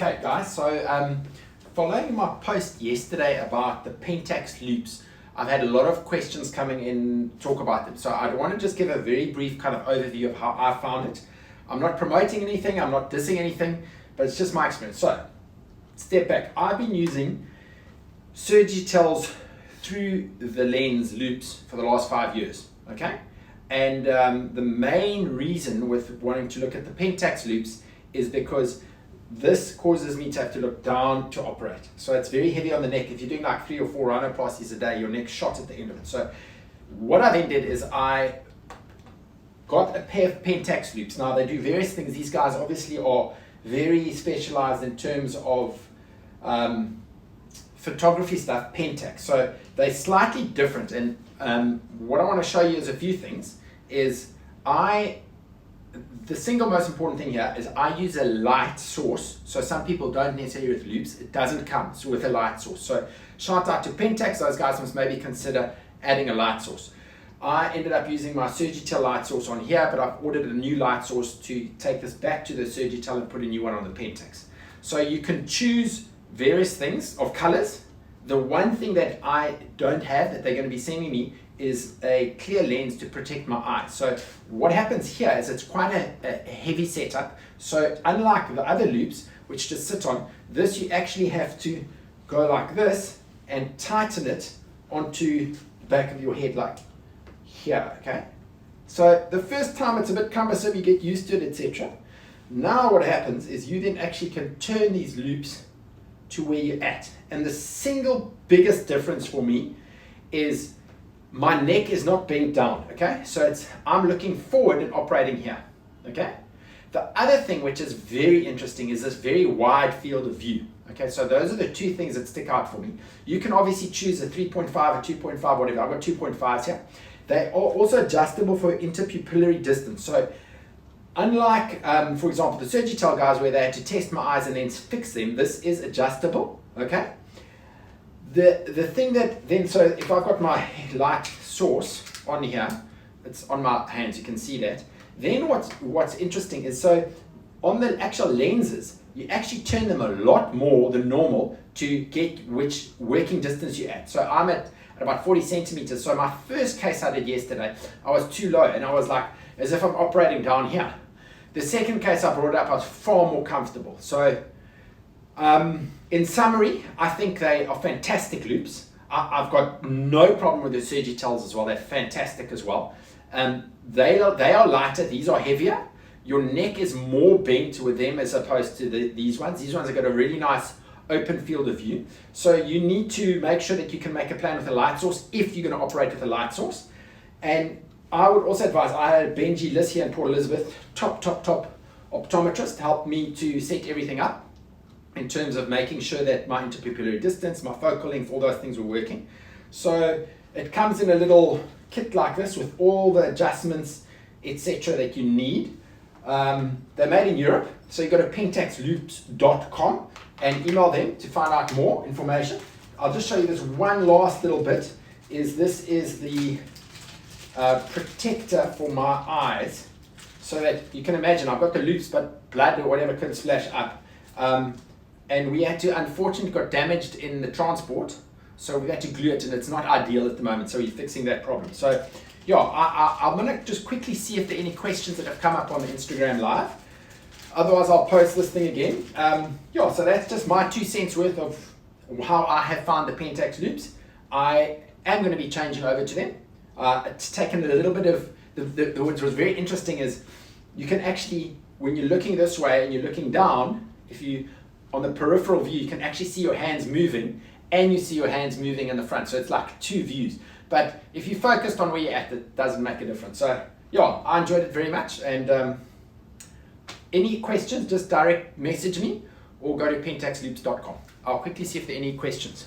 Okay guys, so following my post yesterday about the Pentax loupes, I've had a lot of questions coming in, talk about them. So I want to just give a very brief kind of overview of how I found it. I'm not promoting anything, I'm not dissing anything, but it's just my experience. So, step back. I've been using Surgitels through the lens loupes for the last 5 years, okay? And the main reason with wanting to look at the Pentax loupes is because this causes me to have to look down to operate. So it's very heavy on the neck. If you're doing like 3 or 4 rhinoplasties a day, your neck's shot at the end of it. So what I then did is I got a pair of Pentax loupes. Now they do various things. These guys obviously are very specialized in terms of photography stuff, Pentax. So they're slightly different. And what I want to show you is a few things. The single most important thing here is I use a light source. So some people don't necessarily with loupes. It doesn't come with a light source. So shout out to Pentax. Those guys must maybe consider adding a light source. I ended up using my Surgitel light source on here, but I've ordered a new light source to take this back to the Surgitel and put a new one on the Pentax. So you can choose various things of colors. The one thing that I don't have that they're going to be sending me is a clear lens to protect my eyes. So what happens here is it's quite a heavy setup. So unlike the other loupes, which just sit on, this you actually have to go like this and tighten it onto the back of your head like here, okay? So the first time it's a bit cumbersome, you get used to it, etc. Now what happens is you then actually can turn these loupes to where you're at. And the single biggest difference for me is my neck is not bent down, okay? So I'm looking forward and operating here, okay? The other thing which is very interesting is this very wide field of view, okay? So those are the two things that stick out for me. You can obviously choose a 3.5 or 2.5, whatever. I've got 2.5s here. They are also adjustable for interpupillary distance. So unlike, for example, the Surgitel guys where they had to test my eyes and then fix them, this is adjustable, okay? The thing that then, so if I've got my light source on here, it's on my hands, you can see that. Then what's interesting is, so on the actual lenses, you actually turn them a lot more than normal to get which working distance you're at. So I'm at about 40 centimeters. So my first case I did yesterday, I was too low and I was like, as if I'm operating down here. The second case I brought up, I was far more comfortable. So in summary, I think they are fantastic loupes. I've got no problem with the Surgitels as well. They're fantastic as well. They are lighter. These are heavier. Your neck is more bent with them as opposed to these ones. These ones have got a really nice open field of view. So you need to make sure that you can make a plan with a light source if you're going to operate with a light source. And I would also advise, I had Benji Liss here in Port Elizabeth, top optometrist, helped me to set everything up in terms of making sure that my interpupillary distance, my focal length, all those things were working. So it comes in a little kit like this with all the adjustments, etc. that you need. They're made in Europe, so you go to pentaxloupes.com and email them to find out more information. I'll just show you this one last little bit. This is the protector for my eyes, so that you can imagine I've got the loupes, but blood or whatever could splash up. And we had to, unfortunately, got damaged in the transport, so we had to glue it, and it's not ideal at the moment, so we're fixing that problem. So yeah, I'm gonna just quickly see if there are any questions that have come up on the Instagram live. Otherwise I'll post this thing again. Yeah, so that's just my 2 cents worth of how I have found the Pentax loupes. I am going to be changing over to them. It's taken a little bit of, what was very interesting is you can actually, when you're looking this way and you're looking down, if you, on the peripheral view, you can actually see your hands moving and you see your hands moving in the front. So it's like 2 views. But if you focused on where you're at, it doesn't make a difference. So yeah, I enjoyed it very much. And any questions, just direct message me or go to pentaxloupes.com. I'll quickly see if there are any questions.